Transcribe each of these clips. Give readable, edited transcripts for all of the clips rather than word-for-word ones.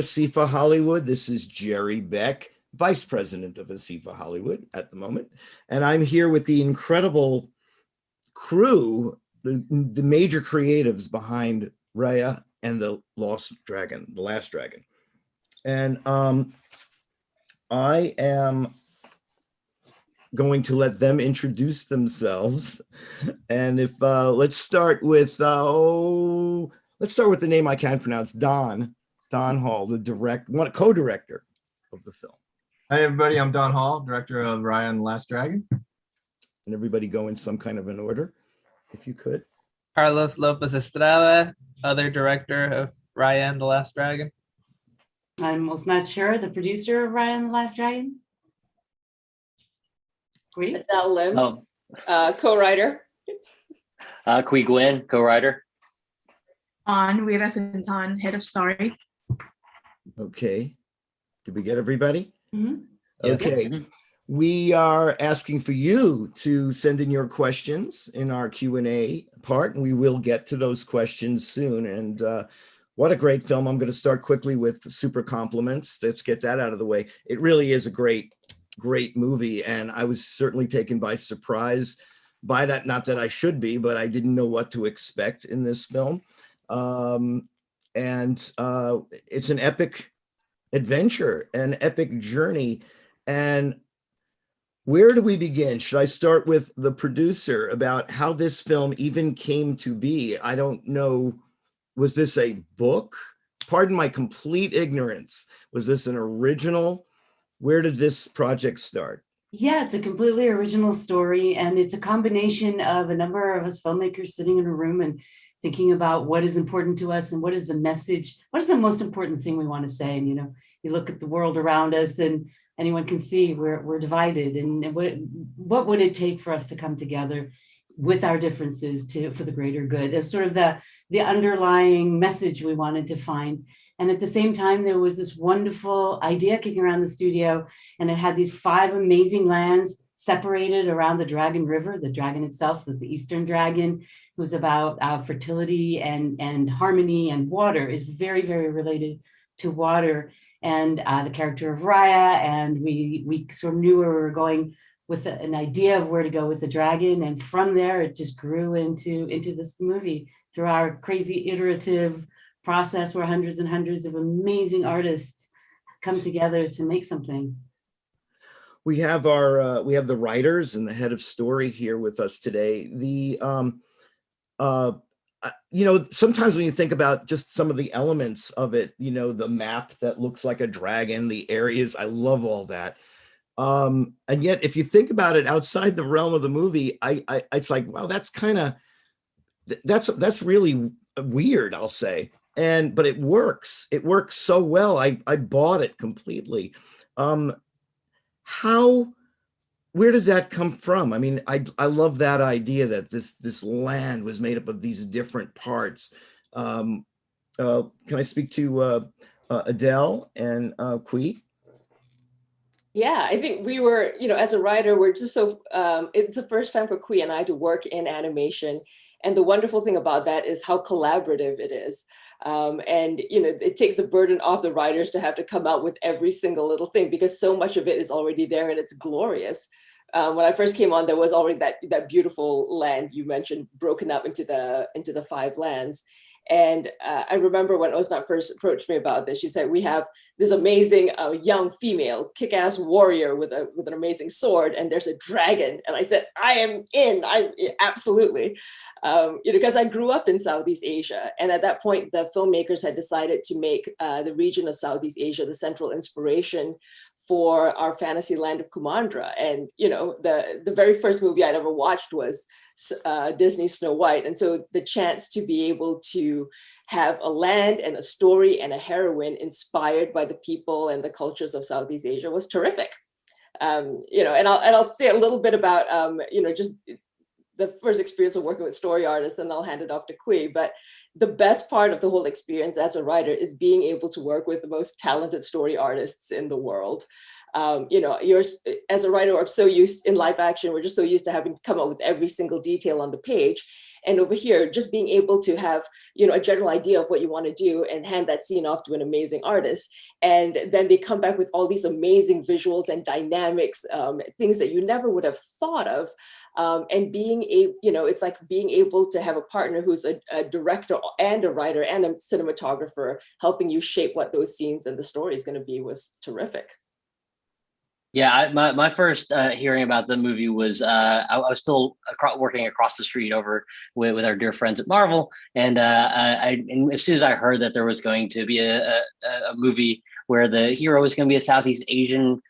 ASIFA-Hollywood. This is Jerry Beck, Vice President of ASIFA-Hollywood at the moment. And I'm here with the incredible crew, the major creatives behind Raya and the Last Dragon. And I am going to let them introduce themselves. And if let's start with the name I can't pronounce, Don Hall, the co-director of the film. Hi everybody, I'm Don Hall, director of Raya and the Last Dragon. And everybody go in some kind of an order, if you could. Carlos López Estrada, other director of Raya and the Last Dragon. I'm Osnat Shurer, the producer of Raya and the Last Dragon. Great. Adele Lim, co-writer. Qui Nguyen, co-writer. Fawn Veerasunthron, head of story. Okay. Did we get everybody? Mm-hmm. Okay. Yes. We are asking for you to send in your questions in our Q&A part, and we will get to those questions soon. And what a great film. I'm going to start quickly with super compliments. Let's get that out of the way. It really is a great movie, and I was certainly taken by surprise by that. Not that I should be, but I didn't know what to expect in this film. It's an epic adventure, an epic journey. And where do we begin? Should I start with the producer about how this film even came to be? I don't know. Was this a book? Pardon my complete ignorance. Was this an original? Where did this project start? Yeah, it's a completely original story, and it's a combination of a number of us filmmakers sitting in a room and thinking about what is important to us and what is the message, what is the most important thing we want to say. And you look at the world around us, and anyone can see we're divided. And what would it take for us to come together with our differences for the greater good? It's sort of the underlying message we wanted to find. And at the same time, there was this wonderful idea kicking around the studio, and it had these 5 amazing lands separated around the Dragon River. The dragon itself was the Eastern dragon. It was about fertility and harmony, and water is very, very related to water. And the character of Raya, and we sort of knew where we were going with an idea of where to go with the dragon. And from there, it just grew into this movie through our crazy iterative process where hundreds and hundreds of amazing artists come together to make something. We have the writers and the head of story here with us today. Sometimes when you think about just some of the elements of it, the map that looks like a dragon, the areas, I love all that. And yet, if you think about it outside the realm of the movie, it's like, wow, that's really weird, I'll say. But it works. It works so well. I bought it completely. Where did that come from? I mean, I love that idea that this land was made up of these different parts. Can I speak to Adele and Qui? Yeah, I think we were, as a writer, we're just so, it's the first time for Qui and I to work in animation. And the wonderful thing about that is how collaborative it is. It takes the burden off the writers to have to come out with every single little thing, because so much of it is already there and it's glorious. When I first came on, there was already that beautiful land you mentioned, broken up into the 5 lands. And I remember when Osnat first approached me about this, she said, we have this amazing young female kick-ass warrior with an amazing sword, and there's a dragon. And I said, I am in, absolutely. Because I grew up in Southeast Asia. And at that point, the filmmakers had decided to make the region of Southeast Asia the central inspiration for our fantasy land of Kumandra. And, the very first movie I'd ever watched was Disney's Snow White. And so the chance to be able to have a land and a story and a heroine inspired by the people and the cultures of Southeast Asia was terrific. And I'll say a little bit about, just the first experience of working with story artists, and I'll hand it off to Qui. But the best part of the whole experience as a writer is being able to work with the most talented story artists in the world. You're, as a writer, I'm so used in live action, we're just so used to having to come up with every single detail on the page. And over here, just being able to have, you know, a general idea of what you want to do and hand that scene off to an amazing artist. And then they come back with all these amazing visuals and dynamics, things that you never would have thought of. And being able, you know, it's like being able to have a partner who's a director and a writer and a cinematographer helping you shape what those scenes and the story is going to be was terrific. Yeah, my first hearing about the movie was I was still working across the street over with our dear friends at Marvel, and and as soon as I heard that there was going to be a movie where the hero was going to be a Southeast Asian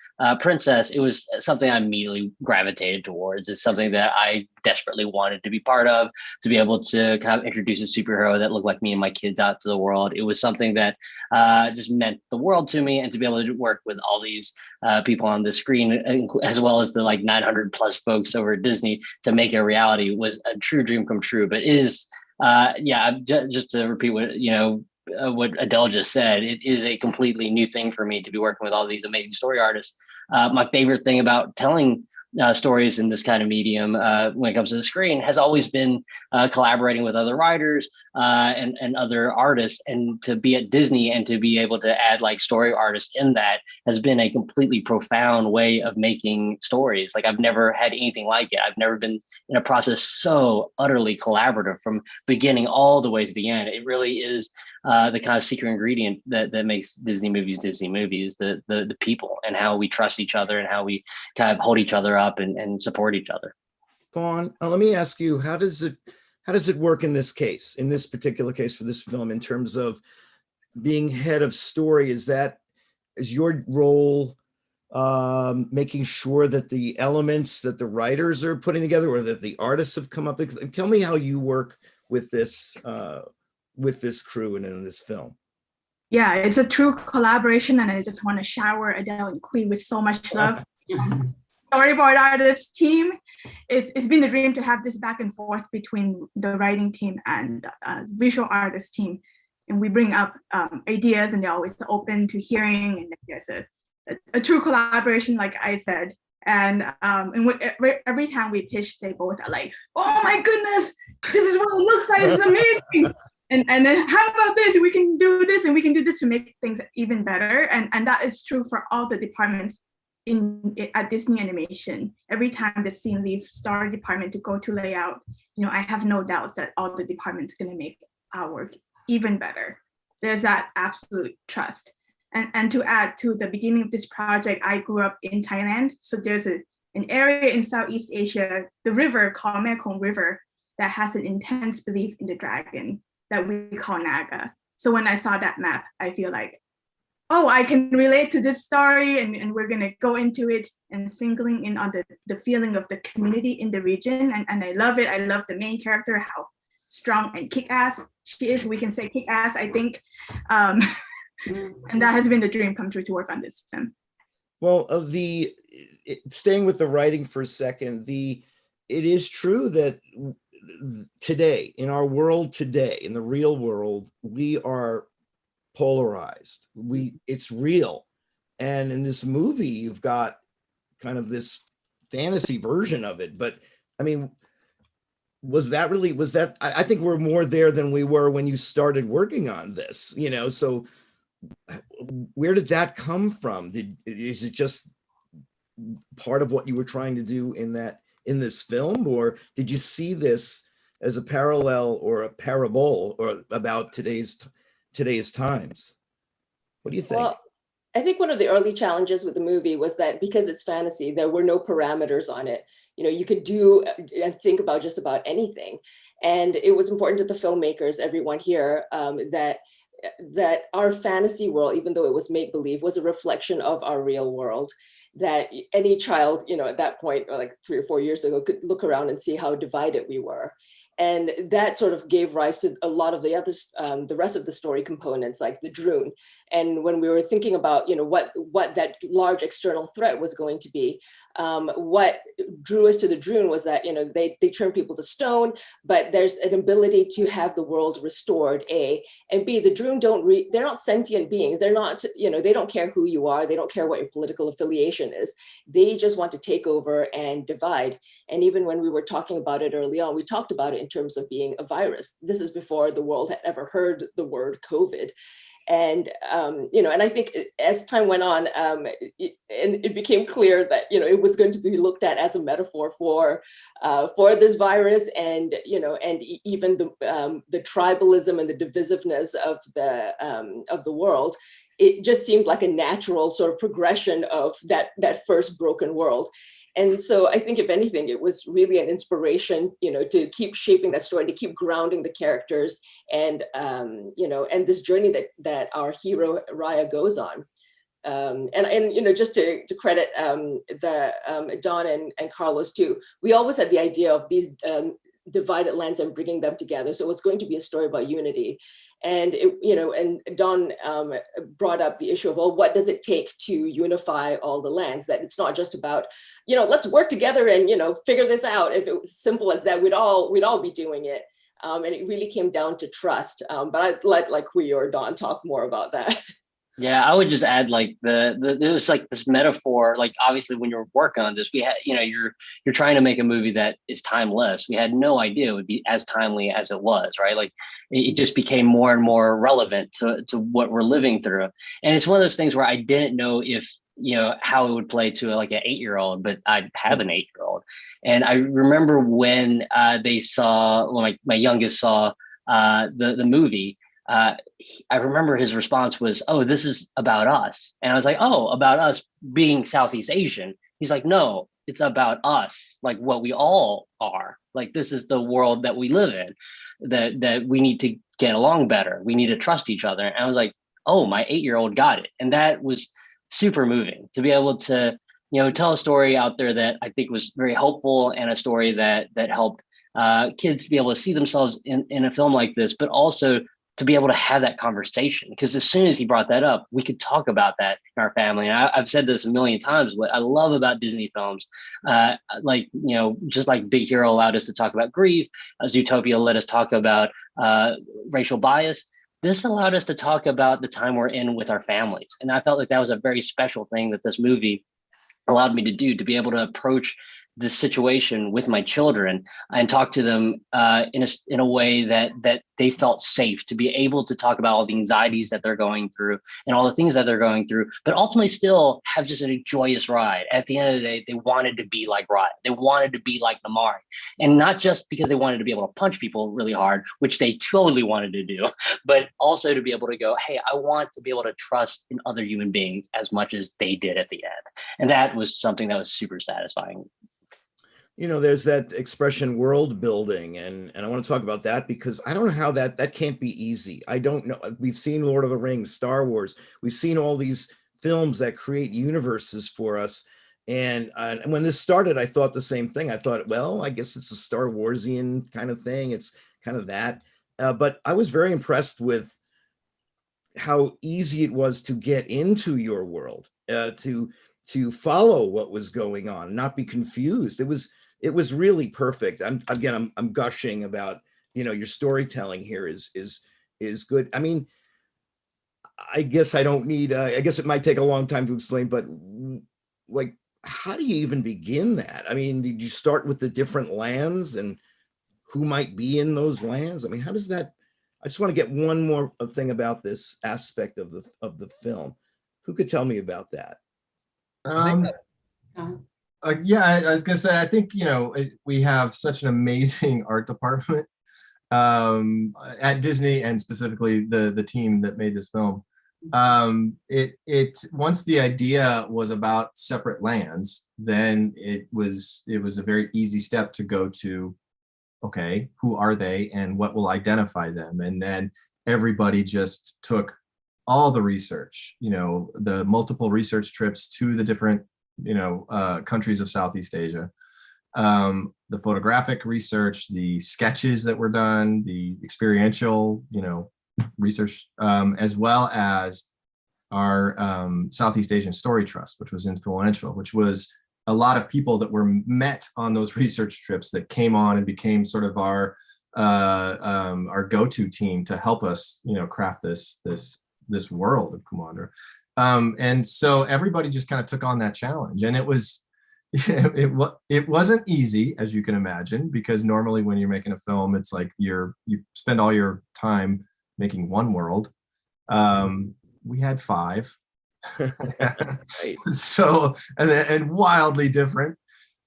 princess, it was something I immediately gravitated towards. It's something that I desperately wanted to be part of, to be able to kind of introduce a superhero that looked like me and my kids out to the world. It was something that just meant the world to me, and to be able to work with all these people on the screen, as well as the like 900 plus folks over at Disney, to make it a reality was a true dream come true. But it is, just to repeat what, you know, what Adele just said, it is a completely new thing for me to be working with all these amazing story artists. My favorite thing about telling stories in this kind of medium when it comes to the screen has always been collaborating with other writers and other artists, and to be at Disney and to be able to add like story artists in that has been a completely profound way of making stories. Like I've never had anything like it. I've never been in a process so utterly collaborative from beginning all the way to the end. It really is the kind of secret ingredient that makes Disney movies, the people, and how we trust each other and how we kind of hold each other up and support each other. Fawn, let me ask you, how does it work in this case, in this particular case for this film, in terms of being head of story? Is your role making sure that the elements that the writers are putting together or that the artists have come up with? Tell me how you work with this crew and in this film. Yeah, it's a true collaboration, and I just want to shower Adele and Qui with so much love. Storyboard artist team, it's been a dream to have this back and forth between the writing team and visual artist team, and we bring up ideas, and they're always open to hearing, and there's a true collaboration, like I said. And every time we pitch, they both are like, "Oh my goodness, this is what it looks like. It's amazing." And then how about this? We can do this, and we can do this to make things even better. And that is true for all the departments at Disney Animation. Every time the scene leaves story department to go to layout, you know, I have no doubts that all the departments are going to make our work even better. There's that absolute trust. And to add to the beginning of this project, I grew up in Thailand. So there's an area in Southeast Asia, the river called Mekong River, that has an intense belief in the dragon that we call Naga. So when I saw that map, I feel like, oh, I can relate to this story, and we're gonna go into it and singling in on the feeling of the community in the region. And I love it. I love the main character, how strong and kick-ass she is. We can say kick-ass, I think. And that has been the dream come true to work on this film. Well, staying with the writing for a second, it is true that today, in our world today, in the real world, we are polarized. It's real. And in this movie, you've got kind of this fantasy version of it. But I mean, I think we're more there than we were when you started working on this, you know, so where did that come from? Is it just part of what you were trying to do in this film, or did you see this as a parallel or a parable or about today's times? What do you think? Well, I think one of the early challenges with the movie was that because it's fantasy, there were no parameters on it. You know, you could do and think about just about anything. And it was important to the filmmakers, everyone here, that our fantasy world, even though it was make-believe, was a reflection of our real world, that any child, you know, at that point, or like 3 or 4 years ago, could look around and see how divided we were. And that sort of gave rise to a lot of the others, the rest of the story components, like the Droon. And when we were thinking about, you know, what that large external threat was going to be, what drew us to the Droon was that, you know, they turn people to stone, but there's an ability to have the world restored, A, and B, the Droon they're not sentient beings. They're not, you know, they don't care who you are. They don't care what your political affiliation is. They just want to take over and divide. And even when we were talking about it early on, we talked about it in terms of being a virus. This is before the world had ever heard the word COVID. And, and I think as time went on, it became clear that, it was going to be looked at as a metaphor for this virus, and, even the tribalism and the divisiveness of the world. It just seemed like a natural sort of progression of that first broken world. And so I think, if anything, it was really an inspiration, to keep shaping that story, to keep grounding the characters, and and this journey that our hero Raya goes on. And just to credit Don and Carlos too, we always had the idea of these divided lands and bringing them together. So it was going to be a story about unity. And and Don brought up the issue of, well, what does it take to unify all the lands? That it's not just about, let's work together and figure this out. If it was simple as that, we'd all be doing it. And it really came down to trust. But I'd let Qui or Don talk more about that. Yeah, I would just add, like, there was like this metaphor, like, obviously when you're working on this, we had, you're trying to make a movie that is timeless. We had no idea it would be as timely as it was, right? Like, it just became more and more relevant to what we're living through. And it's one of those things where I didn't know if, how it would play to like an 8-year-old, but I have an 8-year-old. And I remember when my youngest saw the movie, I remember his response was, "Oh, this is about us." And I was like, "Oh, about us being Southeast Asian?" He's like, "No, it's about us, like what we all are. Like, this is the world that we live in, that we need to get along better. We need to trust each other." And I was like, "Oh, my 8-year-old got it." And that was super moving to be able to, tell a story out there that I think was very hopeful, and a story that helped kids to be able to see themselves in a film like this, but also to be able to have that conversation. Because as soon as he brought that up, we could talk about that in our family. And I've said this a million times, what I love about Disney films, just like Big Hero allowed us to talk about grief, Zootopia let us talk about racial bias, this allowed us to talk about the time we're in with our families. And I felt like that was a very special thing that this movie allowed me to do, to be able to approach this situation with my children and talk to them in a way that they felt safe, to be able to talk about all the anxieties that they're going through and all the things that they're going through, but ultimately still have just a joyous ride. At the end of the day, they wanted to be like Raya. They wanted to be like Namari. And not just because they wanted to be able to punch people really hard, which they totally wanted to do, but also to be able to go, hey, I want to be able to trust in other human beings as much as they did at the end. And that was something that was super satisfying. There's that expression world building, and I want to talk about that because I don't know how that can't be easy. I don't know. We've seen Lord of the Rings, Star Wars. We've seen all these films that create universes for us. And when this started, I thought the same thing. I thought, well, I guess it's a Star Warsian kind of thing. It's kind of that. But I was very impressed with how easy it was to get into your world, to follow what was going on, not be confused. It was really perfect. I'm gushing about, your storytelling here is good. I mean, I guess I don't need, I guess it might take a long time to explain, but like, how do you even begin that? I mean, did you start with the different lands and who might be in those lands? I mean, how does that, I just want to get one more thing about this aspect of the film. Who could tell me about that? Yeah, I was gonna say, I think, we have such an amazing art department at Disney, and specifically the team that made this film. It once the idea was about separate lands, then it was a very easy step to go to, okay, who are they and what will identify them? And then everybody just took all the research, the multiple research trips to the different countries of Southeast Asia, the photographic research, the sketches that were done, the experiential, research, as well as our Southeast Asian Story Trust, which was influential, which was a lot of people that were met on those research trips that came on and became sort of our go-to team to help us, craft this world of Kumandra. And so everybody just kind of took on that challenge, and it was it wasn't easy, as you can imagine, because normally when you're making a film, it's like you spend all your time making one world. We had 5. Right. So, and wildly different,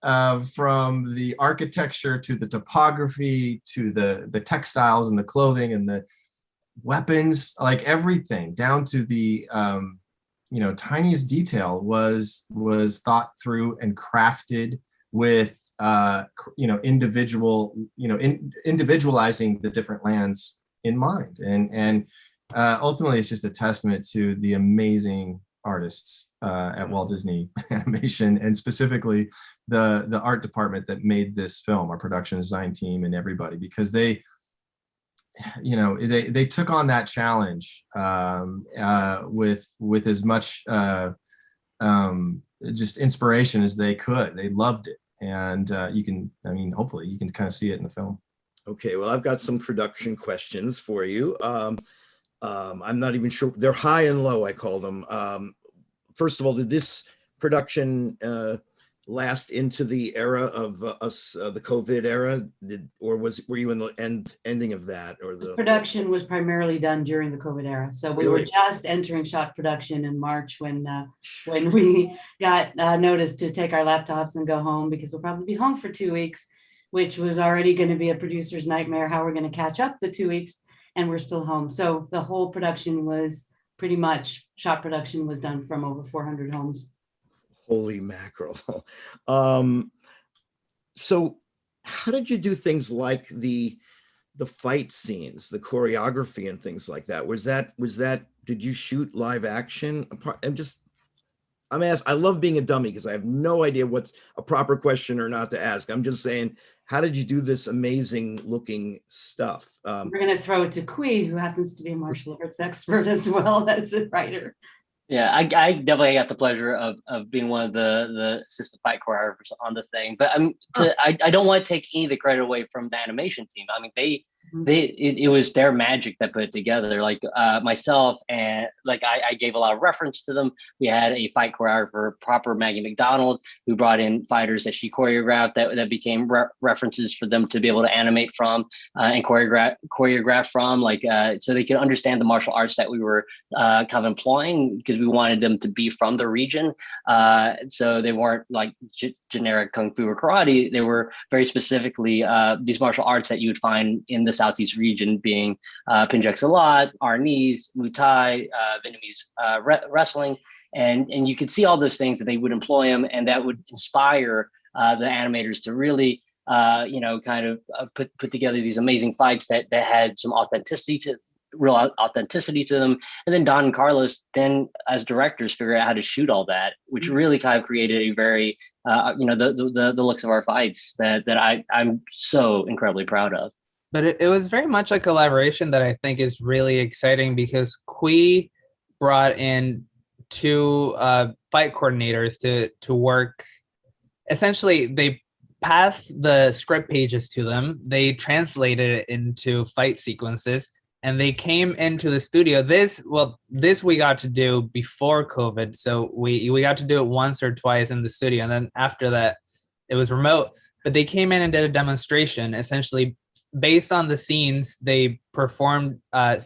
from the architecture to the topography to the textiles and the clothing and the weapons, like everything down to the tiniest detail was thought through and crafted with individualizing the different lands in mind. And ultimately, it's just a testament to the amazing artists at Walt Disney Animation, and specifically the art department that made this film, our production design team, and everybody, because they took on that challenge with as much just inspiration as they could. They loved it, and hopefully you can kind of see it in the film. Okay, well, I've got some production questions for you. I'm not even sure. They're high and low, I call them. First of all, did this production last into the era of the COVID era? Were you in the ending of that? Or the production was primarily done during the COVID era. So we were just entering shot production in March when we got notice to take our laptops and go home, because we'll probably be home for 2 weeks, which was already going to be a producer's nightmare. How we're going to catch up the 2 weeks, and we're still home. So the whole production was pretty much, shot production was done from over 400 homes. Holy mackerel. So how did you do things like the fight scenes, the choreography and things like that? Was that, did you shoot live action? I love being a dummy because I have no idea what's a proper question or not to ask. I'm just saying, how did you do this amazing looking stuff? We're going to throw it to Qui, who happens to be a martial arts expert as well as a writer. Yeah, I definitely got the pleasure of being one of the assistant fight choreographers on the thing. But I don't want to take any of the credit away from the animation team. I mean, it was their magic that put it together. Like myself, and like I gave a lot of reference to them. We had a fight choreographer, proper Maggie McDonald, who brought in fighters that she choreographed that became references for them to be able to animate from and choreograph from, like so they could understand the martial arts that we were kind of employing, because we wanted them to be from the region. So they weren't like generic kung fu or karate. They were very specifically these martial arts that you would find in the Southeast region, being Pinjak Salat, Arnis, Muay Thai, Vietnamese wrestling. And you could see all those things that they would employ them, and that would inspire the animators to really, kind of put together these amazing fights that had some real authenticity to them. And then Don and Carlos, then as directors, figure out how to shoot all that, which really kind of created a very, the looks of our fights that I'm so incredibly proud of. But it was very much a collaboration that I think is really exciting, because Qui brought in 2 fight coordinators to work. Essentially, they passed the script pages to them. They translated it into fight sequences, and they came into the studio. This we got to do before COVID, so we got to do it once or twice in the studio, and then after that, it was remote. But they came in and did a demonstration, essentially based on the scenes. They performed like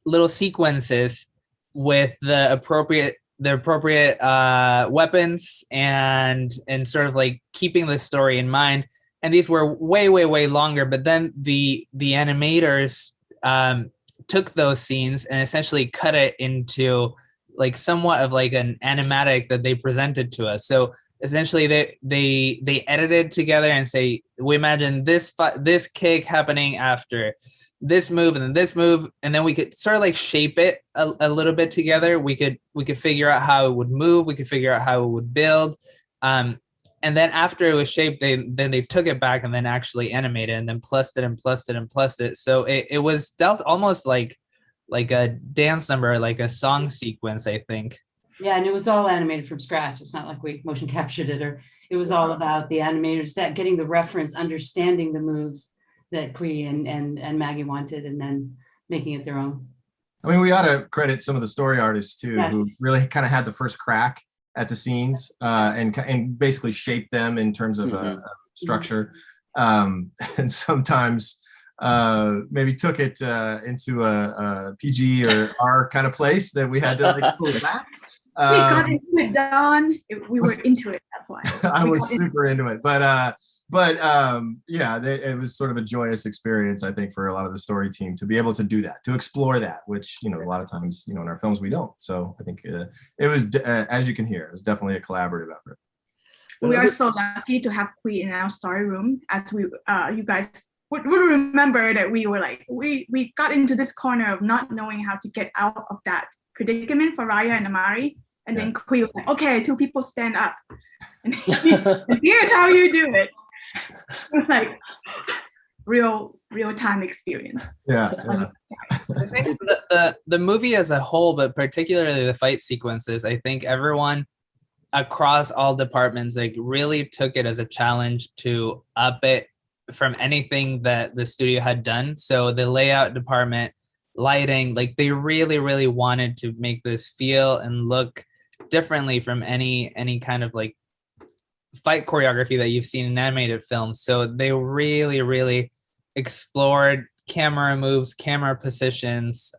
little sequences with the appropriate weapons and sort of like keeping the story in mind. And these were way longer, but then the animators took those scenes and essentially cut it into like somewhat of like an animatic that they presented to us. So essentially they edited together and say, we imagine this kick happening after this move and then this move, and then we could sort of like shape it a little bit together. We could figure out how it would move. We could figure out how it would build. And then after it was shaped, they took it back and then actually animated and then plussed it. So it was dealt almost like a dance number, like a song sequence, I think. Yeah, and it was all animated from scratch. It's not like we motion captured it, or it was all about the animators that getting the reference, understanding the moves that Qui and Maggie wanted, and then making it their own. I mean, we ought to credit some of the story artists too, yes, who really kind of had the first crack at the scenes and basically shape them in terms of a structure, and sometimes maybe took it into a PG or R kind of place that we had to like pull it back. We got into it, Don. We were into it. That's why. I was super into it, but yeah, it was sort of a joyous experience, I think, for a lot of the story team to be able to do that, to explore that, which, you know, a lot of times, you know, in our films we don't. So I think it was, as you can hear, it was definitely a collaborative effort. We are so lucky to have Qui in our story room, as we, you guys would remember that we were like, we got into this corner of not knowing how to get out of that predicament for Raya and Amari. And then Qui was like, okay, 2 people stand up. And here's how you do it. It was like real time experience. Yeah. I think the movie as a whole, but particularly the fight sequences, I think everyone across all departments like really took it as a challenge to up it from anything that the studio had done. So the layout department, lighting, like they really wanted to make this feel and look differently from any kind of like fight choreography that you've seen in animated films. So they really explored camera moves, camera positions,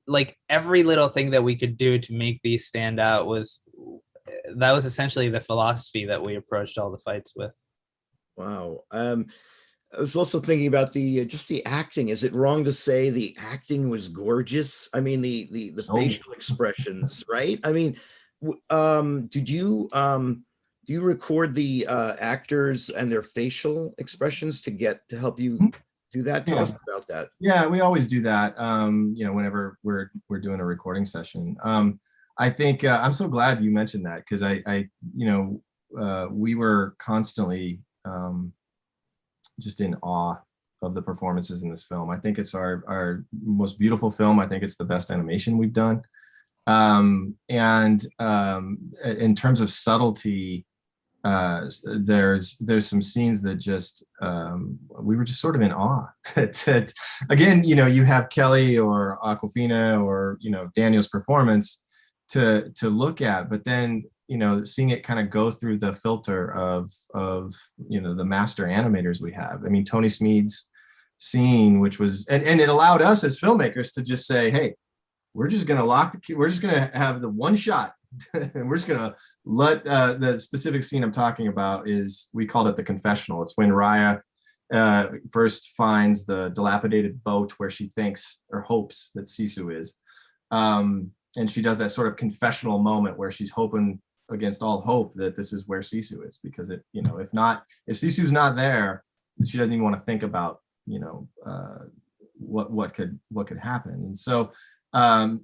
like every little thing that we could do to make these stand out was essentially the philosophy that we approached all the fights with. Wow. I was also thinking about just the acting. Is it wrong to say the acting was gorgeous? I mean, the facial expressions, right? I mean, do you record the actors and their facial expressions to help you do that? Tell us about that. Yeah, we always do that. You know, whenever we're doing a recording session. I think I'm so glad you mentioned that, because I you know, we were constantly just in awe of the performances in this film. I think it's our most beautiful film. I think it's the best animation we've done. And in terms of subtlety, there's some scenes that just we were just sort of in awe. that again, you know, you have Kelly or Awkwafina or, you know, Daniel's performance to look at, but then, you know, seeing it kind of go through the filter of you know, the master animators we have. I mean, Tony Smead's scene, which was, and it allowed us as filmmakers to just say, hey, we're just going to we're just going to have the one shot and we're just going to let the specific scene I'm talking about is, we called it the confessional. It's when Raya first finds the dilapidated boat where she thinks or hopes that Sisu is. And she does that sort of confessional moment where she's hoping against all hope that this is where Sisu is, because it, you know, if Sisu's not there, she doesn't even want to think about, you know, what could happen. And so,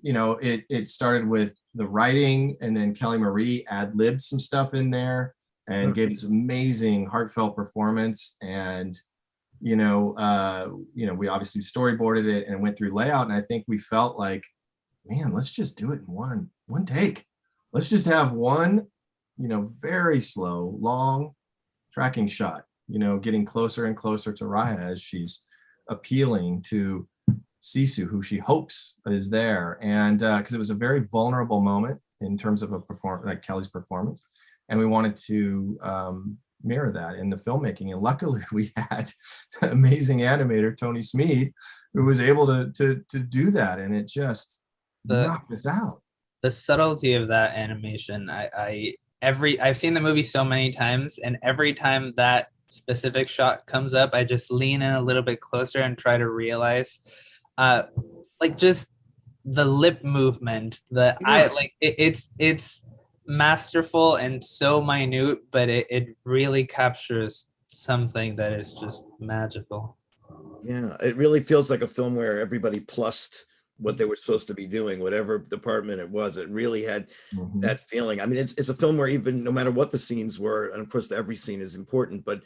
you know, it started with the writing, and then Kelly Marie ad-libbed some stuff in there and gave this amazing heartfelt performance. And, you know, we obviously storyboarded it and went through layout. And I think we felt like, man, let's just do it in one take. Let's just have one, you know, very slow, long tracking shot, you know, getting closer and closer to Raya as she's appealing to Sisu, who she hopes is there. And because it was a very vulnerable moment in terms of like Kelly's performance. And we wanted to mirror that in the filmmaking. And luckily we had amazing animator, Tony Smead, who was able to do that. And it just knocked us out. The subtlety of that animation, I've seen the movie so many times, and every time that specific shot comes up, I just lean in a little bit closer and try to realize, like, just the lip movement, it's masterful and so minute, but it really captures something that is just magical. Yeah, it really feels like a film where everybody plussed what they were supposed to be doing, whatever department it was. It really had that feeling. I mean, it's a film where even no matter what the scenes were, and of course every scene is important, but,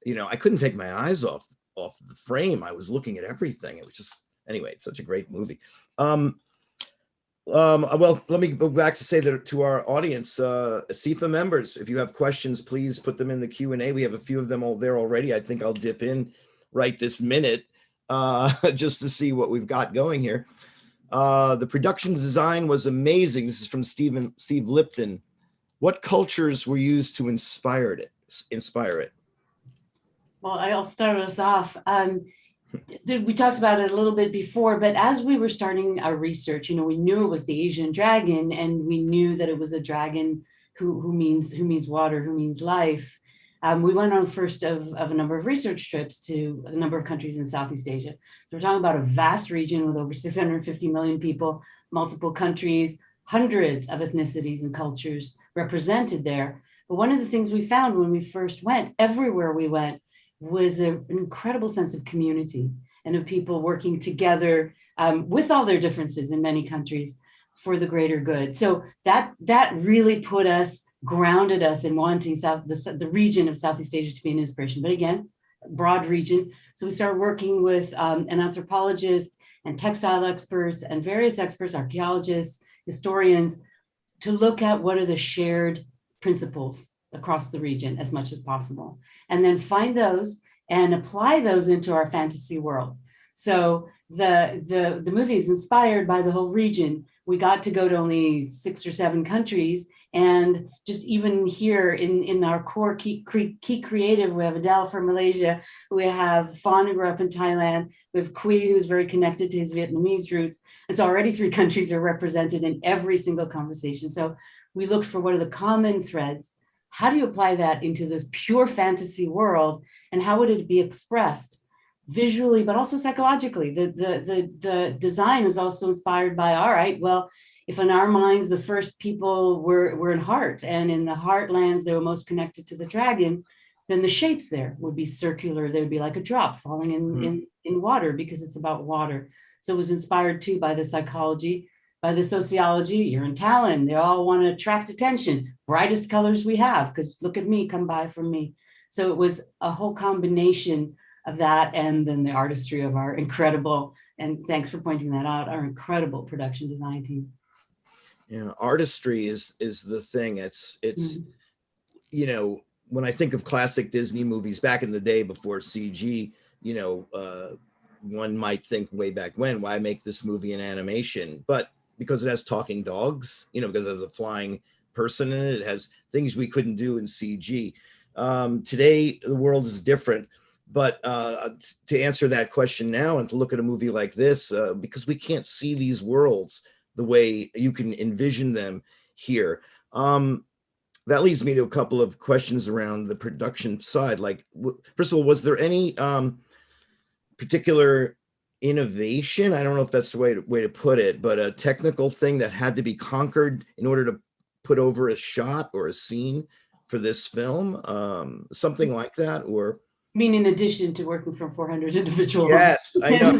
you know, I couldn't take my eyes off the frame. I was looking at everything. It was just, anyway, it's such a great movie. Well, let me go back to say that to our audience, ASIFA members, if you have questions, please put them in the Q&A. We have a few of them all there already. I think I'll dip in right this minute just to see what we've got going here. The production design was amazing. This is from Steve Lipton. what cultures were used to inspire it? Well, I'll start us off. We talked about it a little bit before, but as we were starting our research, we knew it was the Asian dragon, and we knew that it was a dragon who means water, who means life. We went on first of a number of research trips to a number of countries in Southeast Asia. So we're talking about a vast region with over 650 million people, multiple countries, hundreds of ethnicities and cultures represented there. But one of the things we found when we first went, everywhere we went, was an incredible sense of community and of people working together with all their differences in many countries for the greater good. So that really grounded us in wanting the region of Southeast Asia to be an inspiration. But again, broad region. So we started working with an anthropologist and textile experts and various experts, archaeologists, historians, to look at what are the shared principles across the region as much as possible, and then find those and apply those into our fantasy world. So the movie is inspired by the whole region. We got to go to only 6 or 7 countries, and just even here in our core key creative, we have Adele from Malaysia, we have Fawn, who grew up in Thailand, we have Qui, who's very connected to his Vietnamese roots, and so already 3 countries are represented in every single conversation. So we looked for what are the common threads. How do you apply that into this pure fantasy world, and how would it be expressed visually, but also psychologically? The design is also inspired by, all right, well, if in our minds the first people were in heart, and in the heartlands they were most connected to the dragon, then the shapes there would be circular. They would be like a drop falling in water, because it's about water. So it was inspired too by the psychology, by the sociology. You're in Talon, they all want to attract attention, brightest colors we have, because look at me, come buy from me. So it was a whole combination of that, and then the artistry of our incredible, and thanks for pointing that out, our incredible production design team. Yeah, artistry is the thing. It's when I think of classic Disney movies back in the day before CG, one might think way back when, why make this movie in animation? But because it has talking dogs, because it has a flying person in it, it has things we couldn't do in CG. Today, the world is different. But to answer that question now, and to look at a movie like this, because we can't see these worlds the way you can envision them here. That leads me to a couple of questions around the production side. Like, first of all, was there any particular innovation? I don't know if that's the way to put it, but a technical thing that had to be conquered in order to put over a shot or a scene for this film, something like that, or? I mean, in addition to working from 400 individuals. Yes, I know.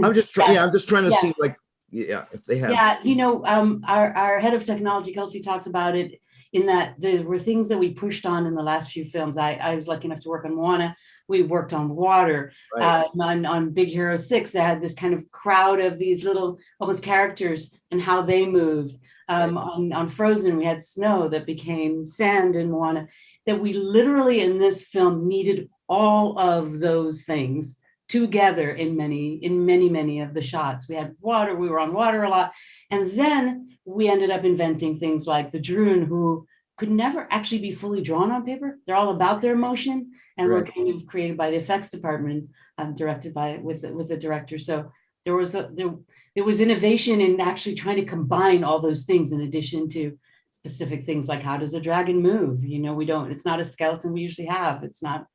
I'm just trying to see, like, if they have. Yeah, our head of technology, Kelsey, talks about it in that there were things that we pushed on in the last few films. I was lucky enough to work on Moana. We worked on water. Right. On Big Hero 6, they had this kind of crowd of these little almost characters and how they moved. Right. On Frozen, we had snow that became sand in Moana. That we literally in this film needed all of those things together in many of the shots. We had water, we were on water a lot. And then we ended up inventing things like the Droon, who could never actually be fully drawn on paper. They're all about their motion, and were kind of created by the effects department, directed with the director. So there was innovation in actually trying to combine all those things in addition to specific things like, how does a dragon move? It's not a skeleton we usually have. It's not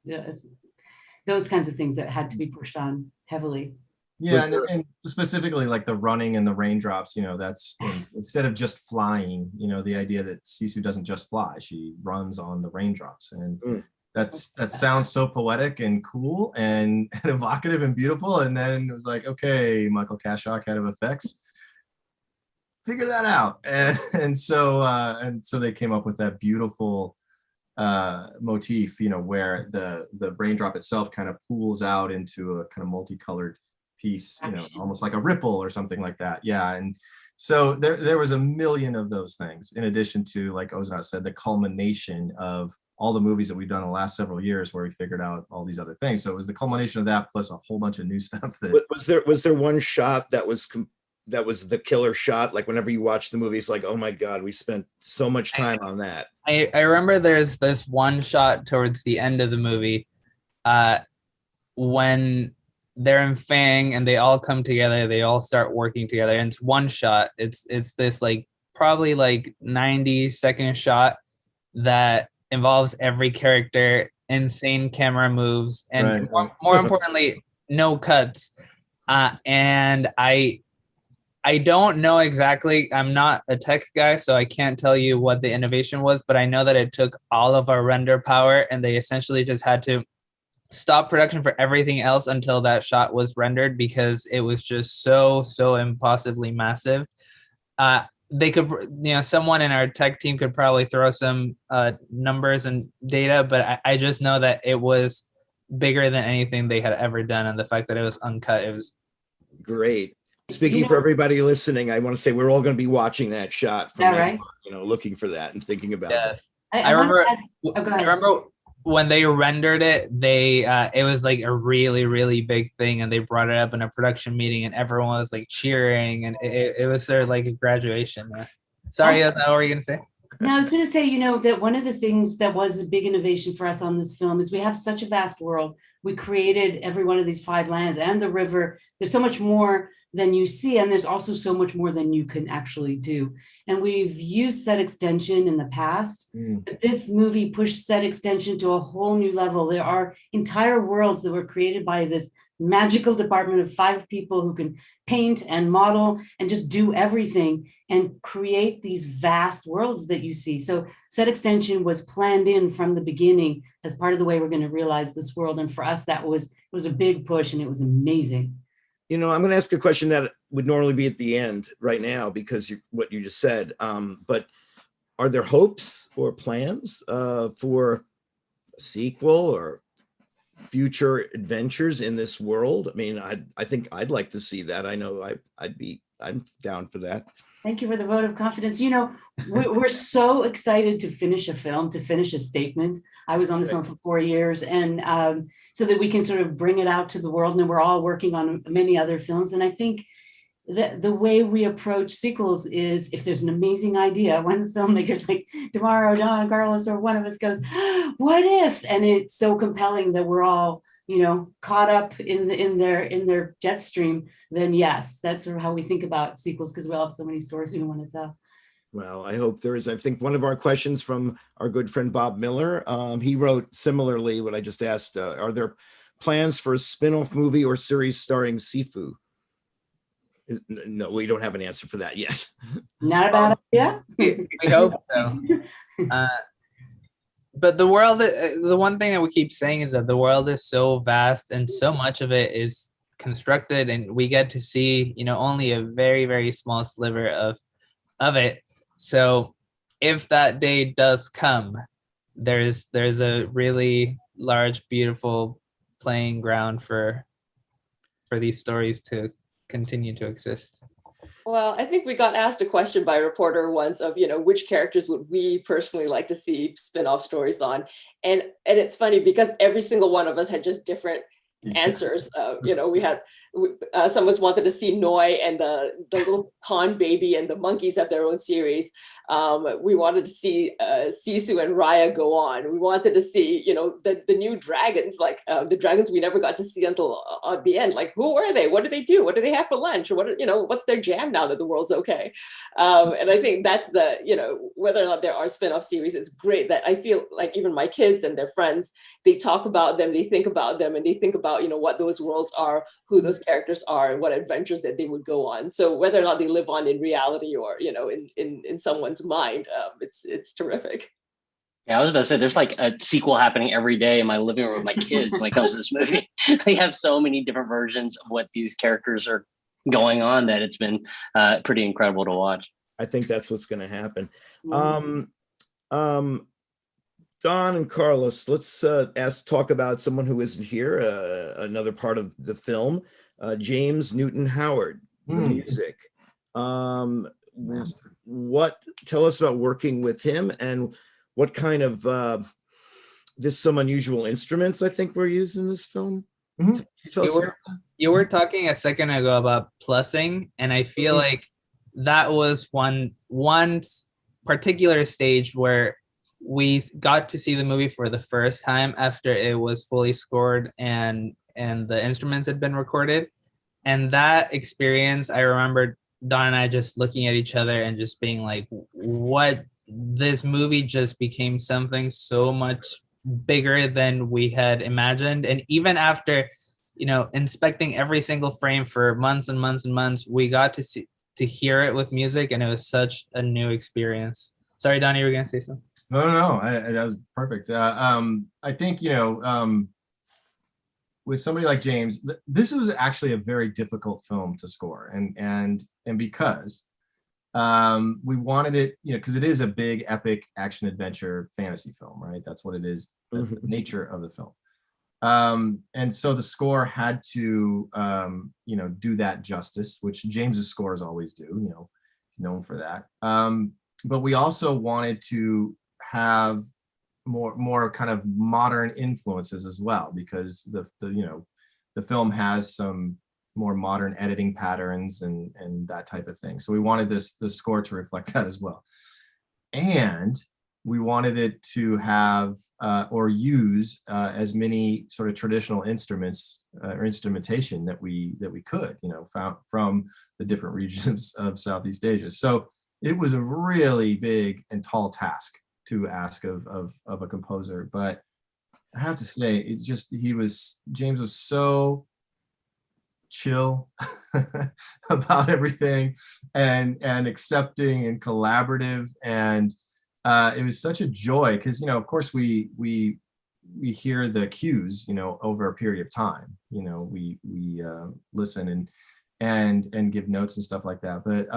those kinds of things that had to be pushed on heavily. Yeah, and specifically like the running and the raindrops, that's instead of just flying, the idea that Sisu doesn't just fly, she runs on the raindrops. And that sounds so poetic and cool and evocative and beautiful. And then it was like, okay, Michael Kashock, head of effects, figure that out. And so they came up with that beautiful motif, where the raindrop itself kind of pools out into a kind of multicolored piece, almost like a ripple or something like that. Yeah. And so there was a million of those things, in addition to, like Osnat said, the culmination of all the movies that we've done in the last several years where we figured out all these other things. So it was the culmination of that plus a whole bunch of new stuff. That was there one shot that was that was the killer shot? Like whenever you watch the movie, it's like, oh my God, we spent so much time on that. I remember there's this one shot towards the end of the movie when they're in Fang and they all come together, they all start working together, and it's one shot. It's this like probably like 90-second shot that involves every character, insane camera moves, and more importantly, no cuts. And I don't know exactly. I'm not a tech guy, so I can't tell you what the innovation was, but I know that it took all of our render power, and they essentially just had to stop production for everything else until that shot was rendered because it was just so impossibly massive. They could, someone in our tech team could probably throw some numbers and data, but I just know that it was bigger than anything they had ever done, and the fact that it was uncut, it was great. Speaking for everybody listening, I want to say we're all going to be watching that shot from that, looking for that and thinking about it. I remember when they rendered it, it was like a really big thing, and they brought it up in a production meeting, and everyone was like cheering, and it was sort of like a graduation. Sorry, that's not what were you gonna say? No, I was going to say, that one of the things that was a big innovation for us on this film is we have such a vast world. We created every one of these 5 lands and the river. There's so much more than you see, and there's also so much more than you can actually do. And we've used set extension in the past, but this movie pushed set extension to a whole new level. There are entire worlds that were created by this magical department of 5 people who can paint and model and just do everything and create these vast worlds that you see. So set extension was planned in from the beginning as part of the way we're going to realize this world. And for us, it was a big push, and it was amazing. I'm going to ask a question that would normally be at the end right now because what you just said. But are there hopes or plans for a sequel or future adventures in this world? I mean, I think I'd like to see that. I know I'm down for that. Thank you for the vote of confidence. We're so excited to finish a film, to finish a statement. I was on the film for 4 years, and so that we can sort of bring it out to the world, and we're all working on many other films. And I think that the way we approach sequels is, if there's an amazing idea, when the filmmakers like tomorrow, Don, Carlos, or one of us goes, what if? And it's so compelling that we're all caught up in their jet stream, then yes, that's sort of how we think about sequels, because we all have so many stories we want to tell. Well, I hope there is. I think one of our questions from our good friend Bob Miller, he wrote similarly what I just asked. Are there plans for a spin-off movie or series starring Sifu? No, we don't have an answer for that yet. Not a bad idea. We hope so. But the world, the one thing that we keep saying is that the world is so vast, and so much of it is constructed, and we get to see, only a very small sliver of it. So if that day does come, there's a really large, beautiful playing ground for these stories to continue to exist. Well, I think we got asked a question by a reporter once of, which characters would we personally like to see spin-off stories on? And it's funny because every single one of us had just different answers. We had some of us wanted to see Noi and the little Khan baby and the monkeys have their own series. We wanted to see Sisu and Raya go on. We wanted to see, the new dragons, like the dragons we never got to see until the end. Like, who are they? What do they do? What do they have for lunch? What's their jam now that the world's okay? And I think that's whether or not there are spin-off series, it's great that I feel like even my kids and their friends, they talk about them, they think about them, and they think about, what those worlds are, who those characters are, and what adventures that they would go on. So whether or not they live on in reality or, in someone's mind, it's terrific. Yeah, I was about to say, there's like a sequel happening every day in my living room with my kids when it comes to this movie. They have so many different versions of what these characters are going on that it's been pretty incredible to watch. I think that's what's going to happen. Don and Carlos, let's talk about someone who isn't here, another part of the film, James Newton Howard, the music. Tell us about working with him, and what kind of, there's some unusual instruments I think were used in this film. Mhm. You were talking a second ago about plussing, and I feel like that was one particular stage where we got to see the movie for the first time after it was fully scored and the instruments had been recorded. And that experience, I remember Don and I just looking at each other and just being like, what, this movie just became something so much bigger than we had imagined. And even after, inspecting every single frame for months and months and months, we got to hear it with music, and it was such a new experience. Sorry, Don, you were gonna say something? No, that was perfect. I think, with somebody like James, this was actually a very difficult film to score, and because we wanted it, because it is a big epic action adventure fantasy film, right? That's what it is. That's the nature of the film. And so the score had to, do that justice, which James's scores always do. He's known for that. But we also wanted to have more kind of modern influences as well, because the film has some more modern editing patterns and that type of thing. So we wanted the score to reflect that as well. And we wanted it to have or use as many sort of traditional instruments or instrumentation that we could, found from the different regions of Southeast Asia. So it was a really big and tall task to ask of a composer, but I have to say, James was so chill about everything and accepting and collaborative, and it was such a joy because of course we hear the cues over a period of time. We listen and give notes and stuff like that, but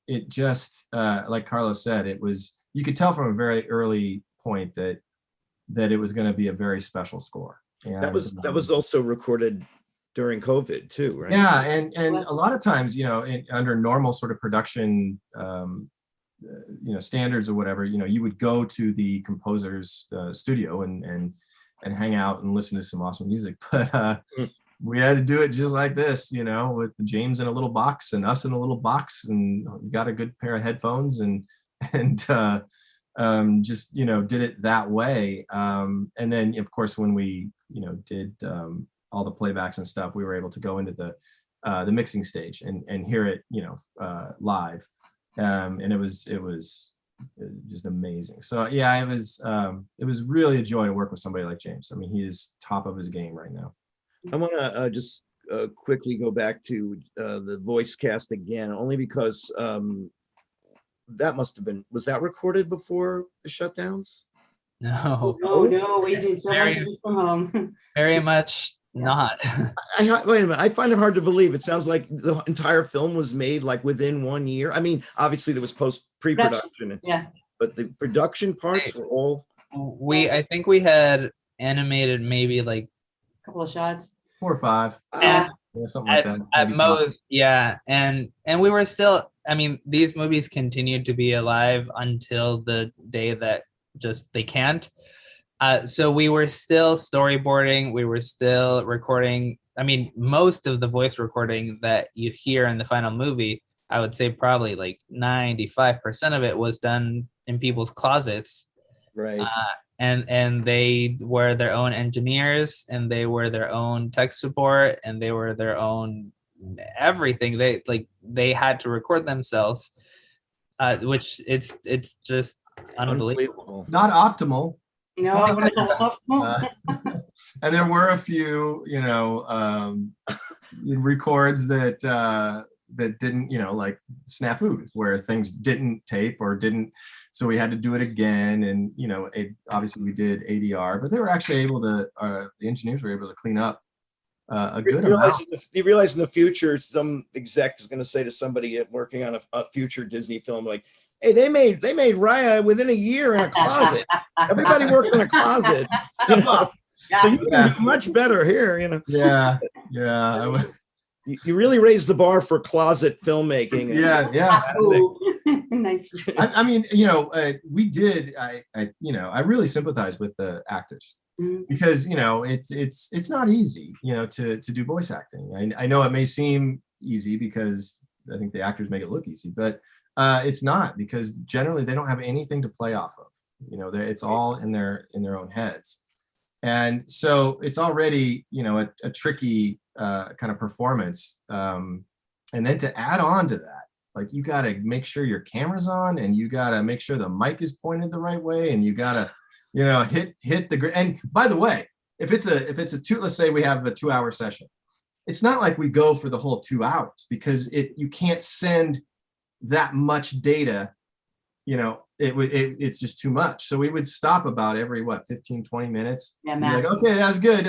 it just like Carlos said, you could tell from a very early point that it was going to be a very special score. And that was also recorded during COVID too, right? Yeah, and a lot of times, under normal sort of production standards or whatever, you would go to the composer's studio and hang out and listen to some awesome music. But we had to do it just like this, with James in a little box and us in a little box, and we got a good pair of headphones and just did it that way. And then of course when we did all the playbacks and stuff, we were able to go into the mixing stage and hear it live. And it was just amazing. So yeah, it was really a joy to work with somebody like James. I mean, he is top of his game right now. I want to just quickly go back to the voice cast again, only because that must have been, was that recorded before the shutdowns? No, we did so much of it from home. Very much not. Wait a minute, I find it hard to believe. It sounds like the entire film was made like within 1 year. I mean, obviously there was pre-production, but the production parts were all. I think we had animated maybe like a couple of shots, 4 or 5, something like that at most. Yeah, and we were still. I mean, these movies continued to be alive until the day that just they can't. So we were still storyboarding. We were still recording. I mean, most of the voice recording that you hear in the final movie, I would say probably like 95% of it was done in people's closets. Right. And they were their own engineers, and they were their own tech support, and they were their own everything. They had to record themselves, which it's just unbelievable. Not optimal. No. And there were a few, records that didn't, like snafus, where things didn't tape or didn't, so we had to do it again. And obviously we did ADR, but they were actually able to. The engineers were able to clean up a good amount. You realize in the future, some exec is going to say to somebody working on a future Disney film, like, "Hey, they made Raya within a year in a closet. Everybody worked in a closet, so you can do much better here." Yeah. You really raised the bar for closet filmmaking. Yeah. Nice. I mean, we did. I really sympathize with the actors. because it's not easy, to do voice acting. I know it may seem easy because I think the actors make it look easy, but it's not, because generally they don't have anything to play off of. It's all in their own heads, and so it's already a tricky kind of performance, and then to add on to that, like, you got to make sure your camera's on, and you got to make sure the mic is pointed the right way, and you got to hit the, and by the way, if it's a two, let's say we have a 2-hour session, it's not like we go for the whole 2 hours, because you can't send that much data, it's just too much. So we would stop about every 15-20 minutes. Yeah, like, okay, that's good.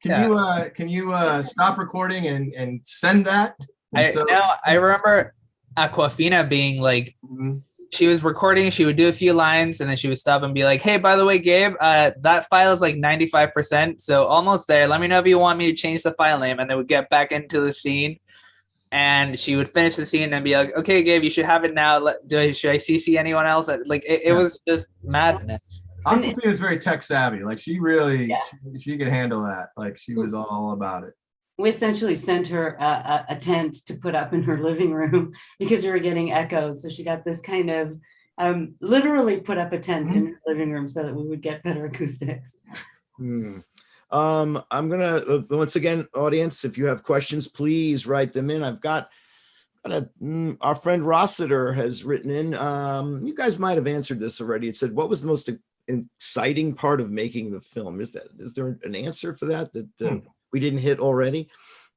Can you stop recording and send that? I remember Aquafina being like, she was recording, she would do a few lines, and then she would stop and be like, hey, by the way, Gabe, that file is like 95%, so almost there. Let me know if you want me to change the file name. And they would get back into the scene, and she would finish the scene and be like, okay, Gabe, you should have it now. Should I CC anyone else? Like, it was just madness. Aquafina is very tech savvy. Like, she really, she could handle that. Like, she was all about it. We essentially sent her a tent to put up in her living room because we were getting echoes. So she got this kind of literally put up a tent in her living room so that we would get better acoustics. I'm gonna once again, audience, if you have questions, please write them in. I've got our friend Rossiter has written in. You guys might have answered this already. It said, what was the most exciting part of making the film? Is there an answer for that we didn't hit already?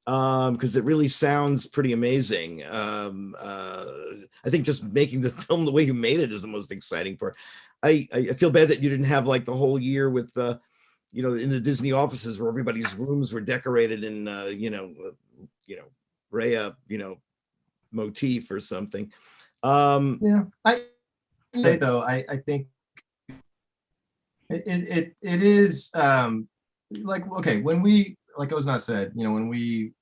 Because it really sounds pretty amazing. I think just making the film the way you made it is the most exciting part. I feel bad that you didn't have like the whole year with in the Disney offices where everybody's rooms were decorated in Raya motif or something. I think it is like, okay, when we, like Osnat said, when we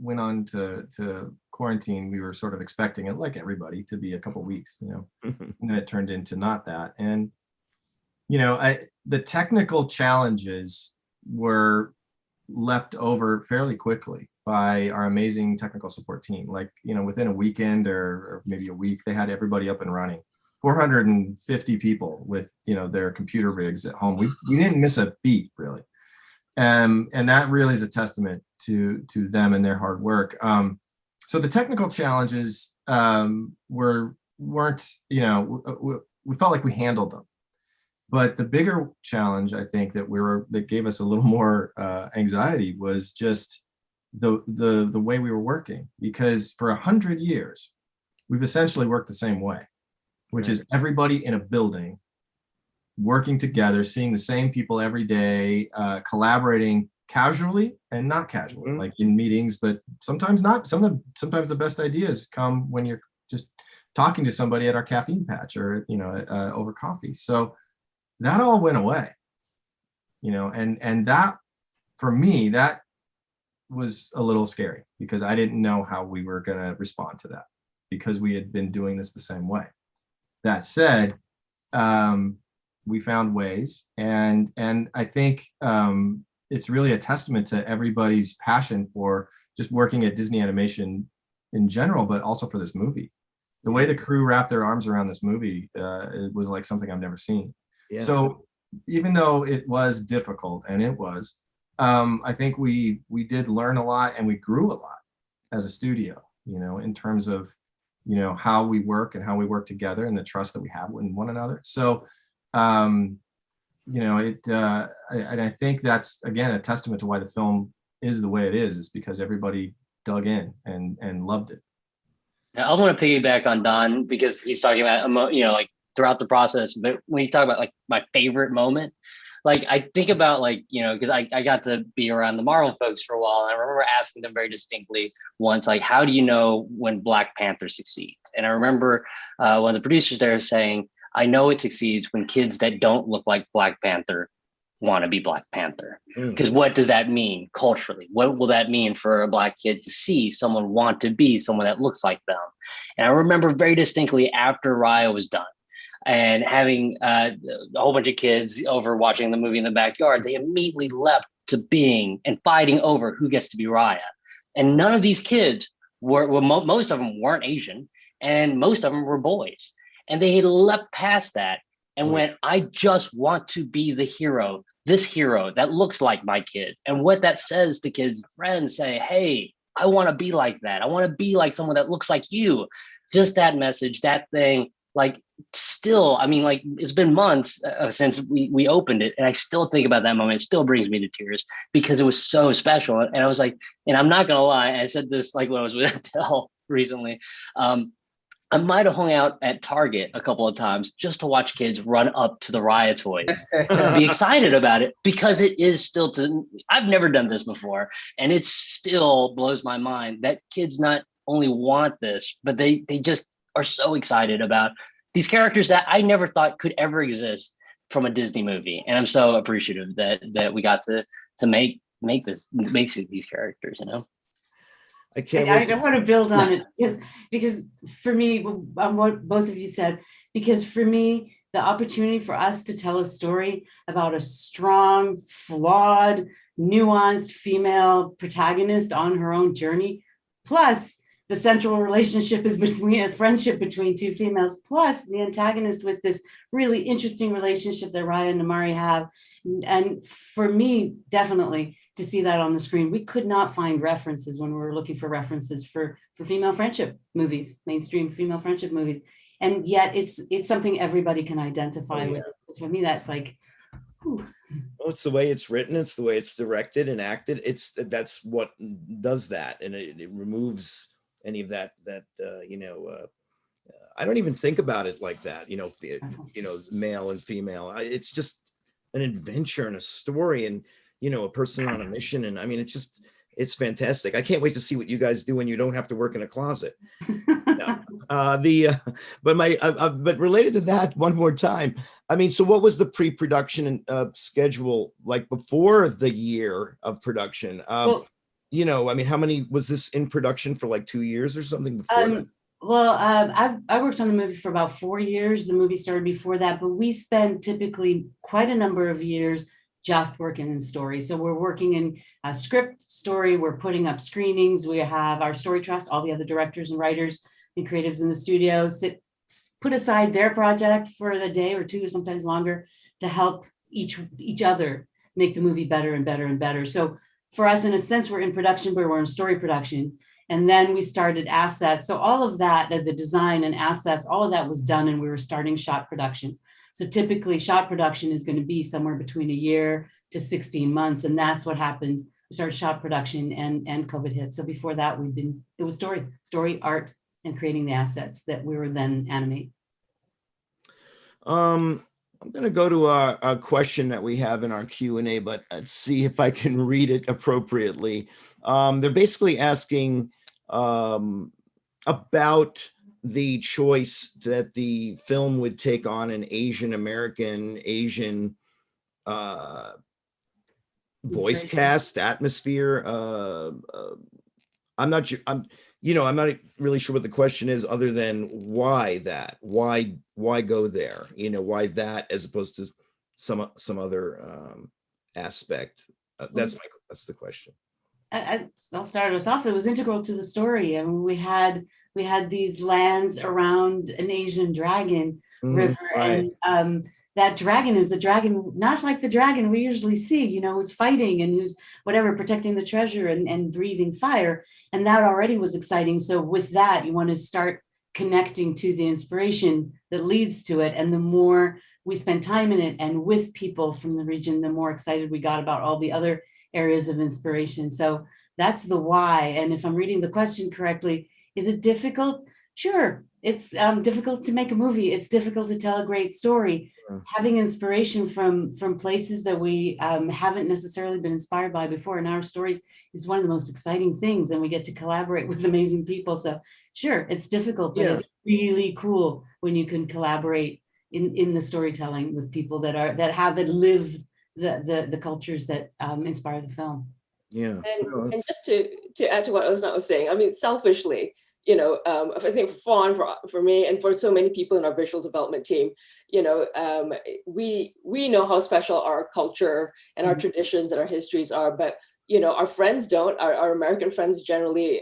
went on to quarantine, we were sort of expecting it, like everybody, to be a couple weeks, and then it turned into not that. And the technical challenges were leapt over fairly quickly by our amazing technical support team. Like, within a weekend or maybe a week, they had everybody up and running. 450 people with their computer rigs at home. We didn't miss a beat, really. And that really is a testament to them and their hard work. So the technical challenges weren't, we felt like we handled them. But the bigger challenge, I think, that gave us a little more anxiety was just the way we were working. Because for 100 years, we've essentially worked the same way, which is everybody in a building working together, seeing the same people every day, collaborating casually and not casually, like in meetings, but sometimes not. Sometimes the best ideas come when you're just talking to somebody at our caffeine patch or over coffee. So that all went away, and that, for me, that was a little scary because I didn't know how we were going to respond to that because we had been doing this the same way. That said, we found ways, and I think it's really a testament to everybody's passion for just working at Disney Animation in general, but also for this movie. The way the crew wrapped their arms around this movie, it was like something I've never seen. Yeah. So even though it was difficult, and it was, I think we did learn a lot, and we grew a lot as a studio, in terms of, how we work and how we work together and the trust that we have in one another. So, and I think that's, again, a testament to why the film is the way it is because everybody dug in and loved it. I want to piggyback on Don because he's talking about, like throughout the process. But when you talk about like my favorite moment, like I think about because I got to be around the Marvel folks for a while. And I remember asking them very distinctly once, like, how do you know when Black Panther succeeds? And I remember one of the producers there saying, I know it succeeds when kids that don't look like Black Panther want to be Black Panther. Because what does that mean culturally? What will that mean for a Black kid to see someone want to be someone that looks like them? And I remember very distinctly after Raya was done, and having a whole bunch of kids over watching the movie in the backyard, they immediately leapt to being and fighting over who gets to be Raya. And none of these kids most of them weren't Asian, and most of them were boys. And they had leapt past that and went, I just want to be the hero, this hero that looks like my kids. And what that says to kids, friends say, hey, I want to be like that. I want to be like someone that looks like you. Just that message, that thing, like still, I mean, like it's been months since we opened it. And I still think about that moment. It still brings me to tears because it was so special. And I was like, and I'm not going to lie, I said this like when I was with Adele recently. I might have hung out at Target a couple of times just to watch kids run up to the Raya toys, be excited about it because it is still I've never done this before. And it still blows my mind that kids not only want this, but they just are so excited about these characters that I never thought could ever exist from a Disney movie. And I'm so appreciative that we got to make these characters, you know? I can't. I want to build on it because for me, on what both of you said, because for me, the opportunity for us to tell a story about a strong, flawed, nuanced female protagonist on her own journey, plus the central relationship is between a friendship between two females, plus the antagonist with this really interesting relationship that Raya and Namari have. And for me, definitely to see that on the screen, we could not find references when we were looking for references for female friendship movies, mainstream female friendship movies. And yet it's something everybody can identify with. So for me, that's like, whew. Well, it's the way it's written, it's the way it's directed and acted. That's what does that. And it removes any of that I don't even think about it like that, male and female. It's just an adventure and a story and, a person on a mission. And I mean, it's fantastic. I can't wait to see what you guys do when you don't have to work in a closet. No. But related to that, one more time. I mean, so what was the pre-production schedule like before the year of production? I mean, how many was this in production for, like 2 years or something before that? Well, I worked on the movie for about 4 years. The movie started before that, but we spend typically quite a number of years just working in story. So we're working in a script, story, we're putting up screenings, we have our story trust, all the other directors and writers and creatives in the studio put aside their project for the day or two, sometimes longer, to help each other make the movie better and better and better. So for us, in a sense, we're in production, but we're in story production. And then we started assets. So all of that, the design and assets, all of that was done, and we were starting shot production. So typically shot production is going to be somewhere between a year to 16 months. And that's what happened. We started shot production and COVID hit. So before that, it was story, art, and creating the assets that we were then animate. I'm going to go to a question that we have in our Q&A, but let's see if I can read it appropriately. They're basically asking about the choice that the film would take on an Asian voice cast, atmosphere. I'm not sure. I'm not really sure what the question is, other than why that? Why go there? Why that as opposed to some other aspect? That's the question. I'll start us off. It was integral to the story, and we had these lands around an Asian dragon river, right. And that dragon is the dragon, not like the dragon we usually see, who's fighting and who's whatever, protecting the treasure and breathing fire, and that already was exciting. So with that, you want to start connecting to the inspiration that leads to it, and the more we spend time in it and with people from the region, the more excited we got about all the other areas of inspiration. So that's the why. And if I'm reading the question correctly, is it difficult? Sure. It's difficult to make a movie. It's difficult to tell a great story. Sure. Having inspiration from places that we haven't necessarily been inspired by before in our stories is one of the most exciting things. And we get to collaborate with amazing people. So sure, it's difficult, but it's really cool when you can collaborate in the storytelling with people that lived the cultures that inspire the film. Yeah. And just to add to what Osnat was saying, I mean, selfishly, I think for Fawn, for me, and for so many people in our visual development team, we know how special our culture and our traditions and our histories are, but our friends don't. Our American friends generally,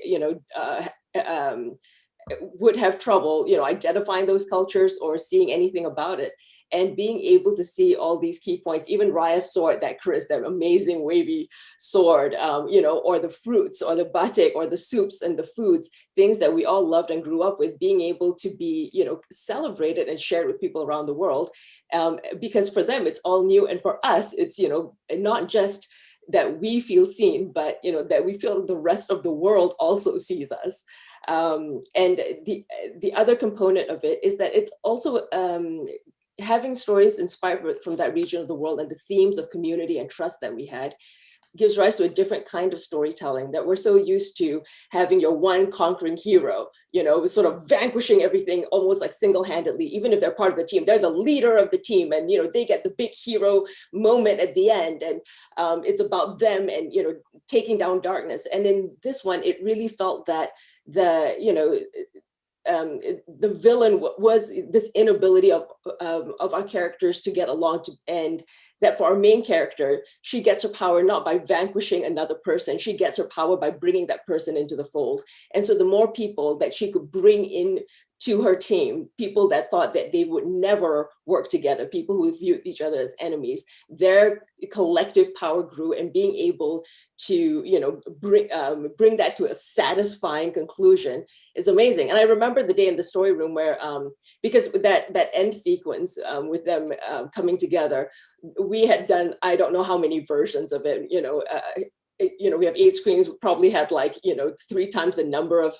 would have trouble, identifying those cultures or seeing anything about it. And being able to see all these key points, even Raya's sword, that amazing wavy sword, or the fruits or the batik or the soups and the foods, things that we all loved and grew up with, being able to be, celebrated and shared with people around the world. Because for them, it's all new. And for us, it's, not just that we feel seen, but, that we feel the rest of the world also sees us. And the other component of it is that it's also having stories inspired from that region of the world, and the themes of community and trust that we had gives rise to a different kind of storytelling that we're so used to having your one conquering hero, sort of vanquishing everything almost like single-handedly. Even if they're part of the team, they're the leader of the team, and they get the big hero moment at the end, and it's about them and taking down darkness. And in this one, it really felt that the villain was this inability of our characters to get along, and that for our main character, she gets her power not by vanquishing another person, she gets her power by bringing that person into the fold. And so the more people that she could bring in to her team, people that thought that they would never work together, people who viewed each other as enemies, their collective power grew, and being able to, bring that to a satisfying conclusion is amazing. And I remember the day in the story room where, because with that end sequence with them coming together, we had done, I don't know how many versions of it, we have 8 screens, we probably had 3 times the number of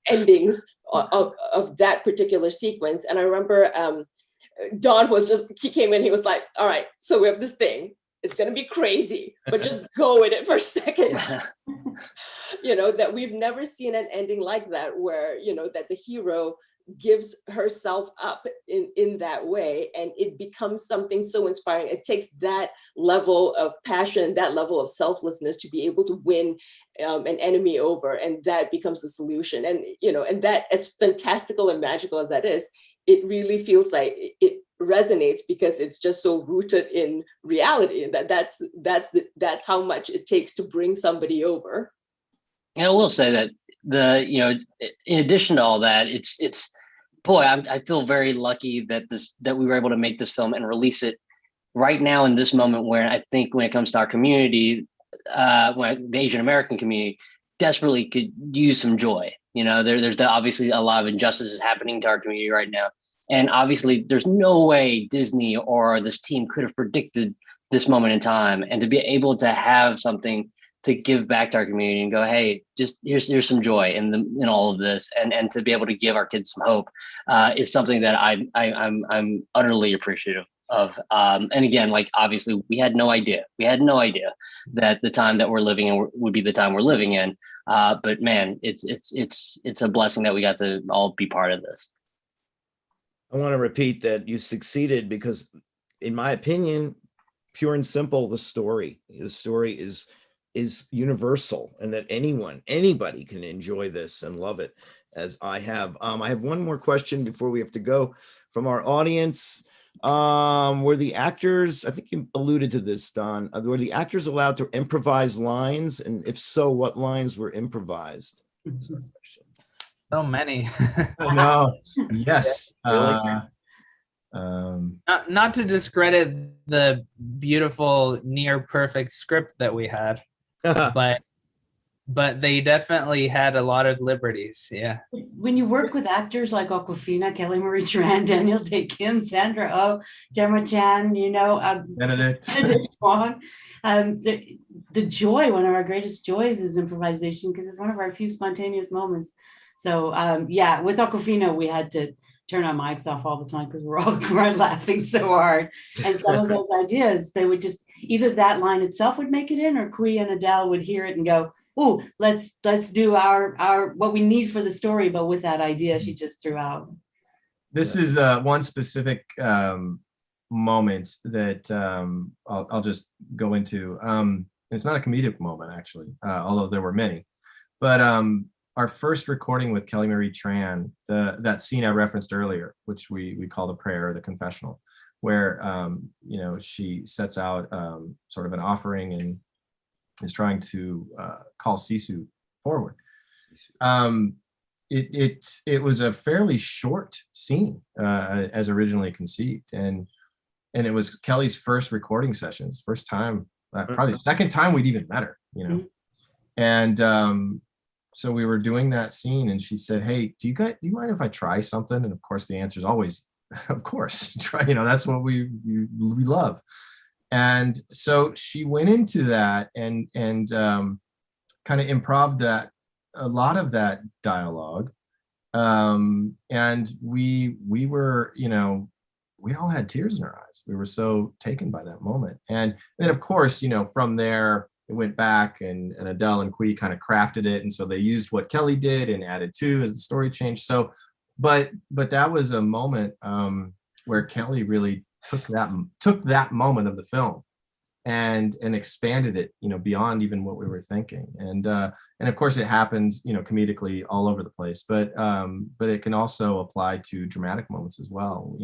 endings of that particular sequence. And I remember Don he came in, he was like, all right, so we have this thing, it's going to be crazy, but just go with it for a second. That we've never seen an ending like that, where, that the hero gives herself up in that way, and it becomes something so inspiring. It takes that level of passion, that level of selflessness to be able to win an enemy over, and that becomes the solution. And and that, as fantastical and magical as that is, it really feels like it resonates because it's just so rooted in reality. That's how much it takes to bring somebody over. And I will say that in addition to all that, it's boy, I feel very lucky that we were able to make this film and release it right now in this moment, where I think when it comes to our community, the Asian American community desperately could use some joy. There's obviously a lot of injustices happening to our community right now. And obviously there's no way Disney or this team could have predicted this moment in time. And to be able to have something to give back to our community and go, hey, just here's some joy in all of this, and to be able to give our kids some hope is something that I'm utterly appreciative of. And again, obviously we had no idea that the time that we're living in would be the time we're living in. But man, it's a blessing that we got to all be part of this. I want to repeat that you succeeded because, in my opinion, pure and simple, the story is universal, and that anybody can enjoy this and love it as I have. I have one more question before we have to go from our audience. Were the actors, I think you alluded to this, Don, were the actors allowed to improvise lines? And if so, what lines were improvised? So many. No. Yes. Not to discredit the beautiful, near perfect script that we had, but they definitely had a lot of liberties. Yeah. When you work with actors like Awkwafina, Kelly Marie Tran, Daniel Day Kim, Sandra Oh, Gemma Chan, Benedict Wong, the joy, one of our greatest joys is improvisation, because it's one of our few spontaneous moments. So with Awkwafina, we had to turn our mics off all the time because we're laughing so hard. And some of those ideas, they would just, either that line itself would make it in, or Qui and Adele would hear it and go, oh, let's do our what we need for the story, but with that idea she just threw out. This is one specific moment that I'll just go into. It's not a comedic moment, actually, although there were many. But our first recording with Kelly Marie Tran, that scene I referenced earlier, which we call the prayer, the confessional, where she sets out sort of an offering and is trying to call Sisu forward. It was a fairly short scene as originally conceived, and it was Kelly's first recording sessions, first time, probably the second time we'd even met her, and so we were doing that scene, and she said, "Hey, do you mind if I try something?" And of course, the answer is always, "Of course, try." That's what we love. And so she went into that and kind of improv that, a lot of that dialogue, and we were, we all had tears in our eyes. We were so taken by that moment. And then of course, from there it went back, and Adele and Qui kind of crafted it, and so they used what Kelly did and added to as the story changed. So, but that was a moment where Kelly really took that moment of the film and expanded it, beyond even what we were thinking. And of course it happened, comedically all over the place, but it can also apply to dramatic moments as well,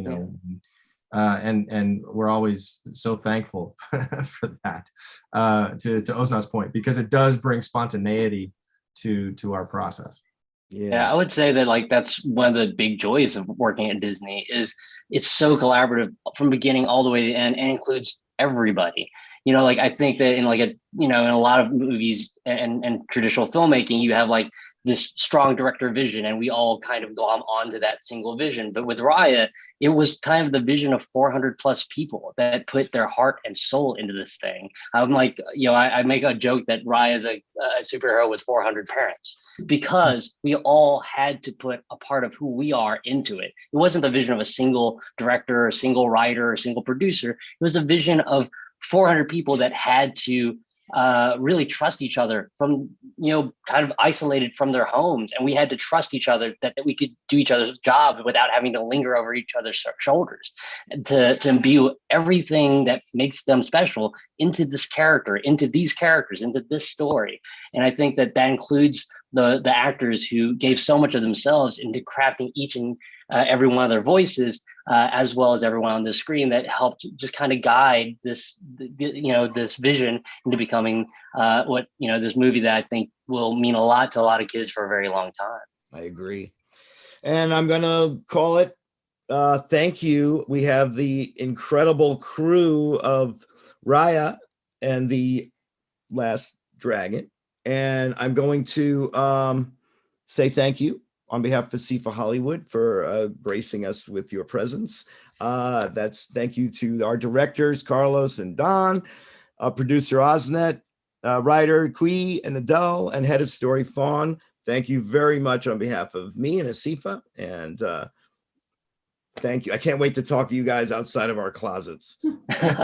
and we're always so thankful for that, to Osnat's point, because it does bring spontaneity to our process. Yeah, I would say that that's one of the big joys of working at Disney is it's so collaborative from beginning all the way to the end, and includes everybody. I think that in in a lot of movies and traditional filmmaking, you have this strong director vision, and we all kind of glom onto that single vision. But with Raya, it was kind of the vision of 400 plus people that put their heart and soul into this thing. I'm I make a joke that Raya is a superhero with 400 parents, because we all had to put a part of who we are into it. It wasn't the vision of a single director, a single writer, or a single producer. It was a vision of 400 people that had to really trust each other from, kind of isolated from their homes. And we had to trust each other that we could do each other's job without having to linger over each other's shoulders, and to imbue everything that makes them special into this character, into these characters, into this story. And I think that includes the actors who gave so much of themselves into crafting each and every one of their voices, as well as everyone on the screen, that helped just kind of guide this vision into becoming this movie that I think will mean a lot to a lot of kids for a very long time. I agree. And I'm going to call it thank you. We have the incredible crew of Raya and the Last Dragon. And I'm going to say thank you on behalf of ASIFA-Hollywood for gracing us with your presence. Thank you to our directors, Carlos and Don, producer Osnat, writer Qui and Adele, and head of story Fawn. Thank you very much on behalf of me and ASIFA. And thank you. I can't wait to talk to you guys outside of our closets.